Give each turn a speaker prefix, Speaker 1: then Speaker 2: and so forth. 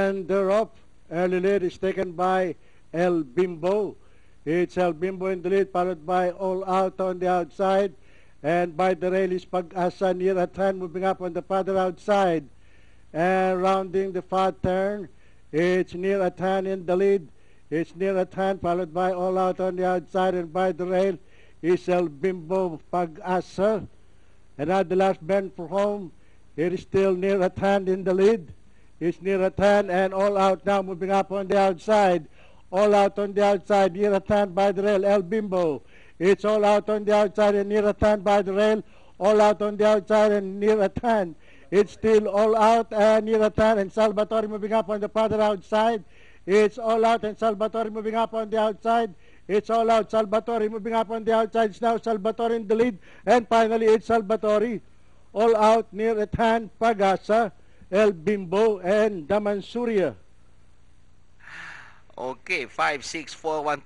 Speaker 1: And they're off. Early lead is taken by El Bimbo. It's El Bimbo in the lead, followed by All Out on the outside. And by the rail is Pag-asa near at hand, moving up on the farther outside. And rounding the far turn, it's Near at Hand in the lead. It's Near at Hand, followed by All Out on the outside. And by the rail is El Bimbo Pag-asa. And at the last bend for home, it is still Near at Hand in the lead. It's Near at Hand and All Out now moving up on the outside. All Out on the outside, Near at Hand by the rail, El Bimbo. It's All Out on the outside and Near at Hand by the rail. All Out on the outside and Near at Hand. It's still All Out and Near at Hand, and Salvatore moving up on the farther outside. It's All Out and Salvatore moving up on the outside. It's All Out, Salvatore moving up on the outside. It's now Salvatore in the lead. And finally, it's Salvatore. All Out, Near at Hand, Pag-asa, El Bimbo, and Damansuria.
Speaker 2: Okay, 5, 6, 4, 1.